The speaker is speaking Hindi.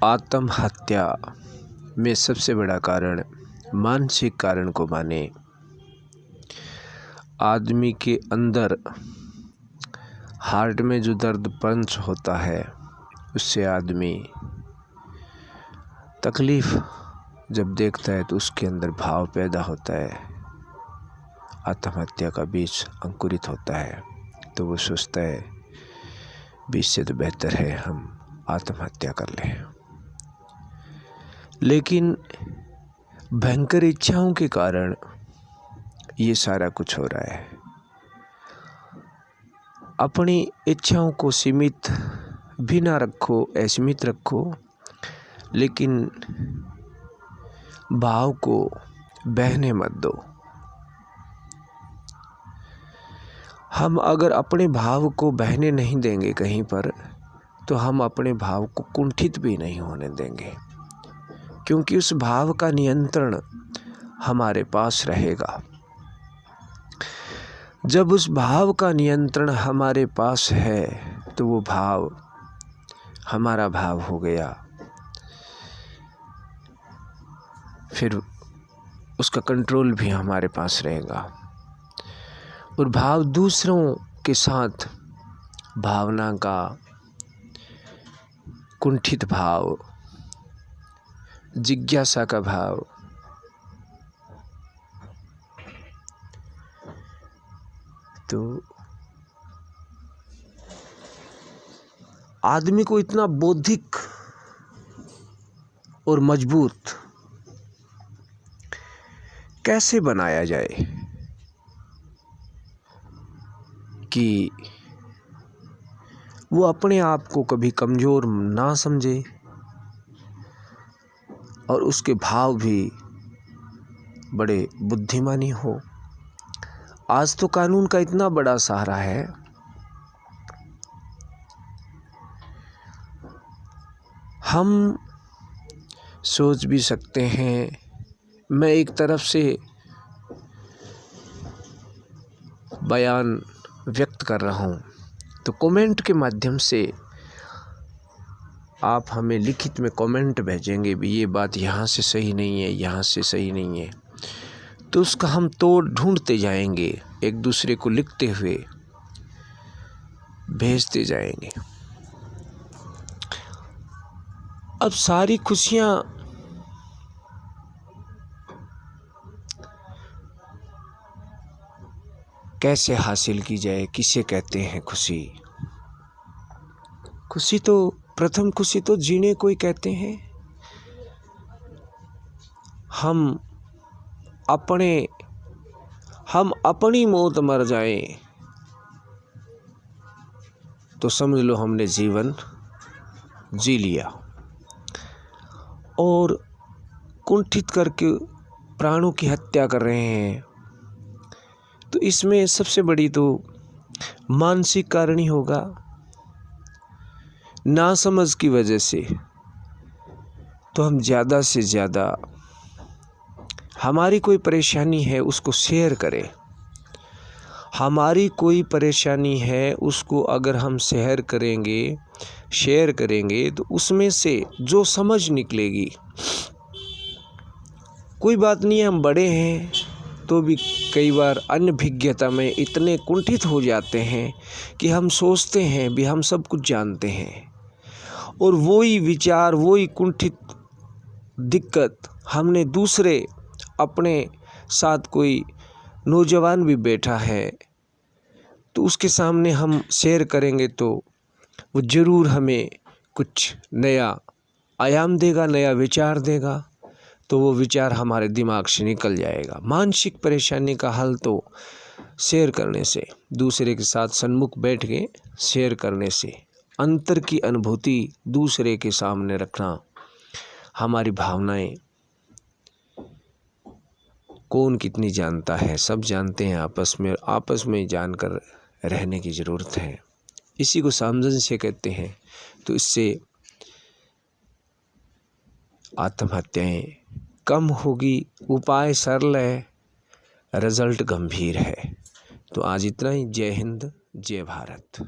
आत्महत्या में सबसे बड़ा कारण मानसिक कारण को माने। आदमी के अंदर हार्ट में जो दर्द पंच होता है उससे आदमी तकलीफ़ जब देखता है तो उसके अंदर भाव पैदा होता है, आत्महत्या का बीज अंकुरित होता है। तो वो सोचता है बीज से तो बेहतर है हम आत्महत्या कर लें। लेकिन भयंकर इच्छाओं के कारण ये सारा कुछ हो रहा है। अपनी इच्छाओं को सीमित भी ना रखो, असीमित रखो, लेकिन भाव को बहने मत दो। हम अगर अपने भाव को बहने नहीं देंगे कहीं पर, तो हम अपने भाव को कुंठित भी नहीं होने देंगे, क्योंकि उस भाव का नियंत्रण हमारे पास रहेगा। जब उस भाव का नियंत्रण हमारे पास है तो वो भाव हमारा भाव हो गया, फिर उसका कंट्रोल भी हमारे पास रहेगा। और भाव दूसरों के साथ भावना का कुंठित भाव, जिज्ञासा का भाव, तो आदमी को इतना बौद्धिक और मजबूत कैसे बनाया जाए कि वो अपने आप को कभी कमज़ोर ना समझे और उसके भाव भी बड़े बुद्धिमानी हो। आज तो कानून का इतना बड़ा सहारा है, हम सोच भी सकते हैं। मैं एक तरफ से बयान व्यक्त कर रहा हूँ, तो कमेंट के माध्यम से आप हमें लिखित में कमेंट भेजेंगे भी ये बात यहाँ से सही नहीं है, यहाँ से सही नहीं है, तो उसका हम तोड़ ढूंढते जाएंगे, एक दूसरे को लिखते हुए भेजते जाएंगे। अब सारी खुशियाँ कैसे हासिल की जाए, किसे कहते हैं खुशी? खुशी तो प्रथम खुशी तो जीने को ही कहते हैं। हम अपनी मौत मर जाए तो समझ लो हमने जीवन जी लिया। और कुंठित करके प्राणों की हत्या कर रहे हैं, तो इसमें सबसे बड़ी तो मानसिक कारण ही होगा। नासमझ की वजह से तो हम ज़्यादा से ज़्यादा हमारी कोई परेशानी है उसको शेयर करें। हमारी कोई परेशानी है उसको अगर हम शेयर करेंगे तो उसमें से जो समझ निकलेगी, कोई बात नहीं, हम बड़े हैं तो भी कई बार अनभिज्ञता में इतने कुंठित हो जाते हैं कि हम सोचते हैं भी हम सब कुछ जानते हैं, और वही विचार, वही कुंठित दिक्कत हमने दूसरे अपने साथ कोई नौजवान भी बैठा है तो उसके सामने हम शेयर करेंगे तो वो ज़रूर हमें कुछ नया आयाम देगा, नया विचार देगा, तो वो विचार हमारे दिमाग से निकल जाएगा। मानसिक परेशानी का हल तो शेयर करने से, दूसरे के साथ सन्मुख बैठ के शेयर करने से, अंतर की अनुभूति दूसरे के सामने रखना। हमारी भावनाएं कौन कितनी जानता है, सब जानते हैं आपस में जानकर रहने की ज़रूरत है। इसी को सामंजस्य कहते हैं। तो इससे आत्महत्याएं कम होगी। उपाय सरल है, रिजल्ट गंभीर है। तो आज इतना ही। जय हिंद, जय भारत।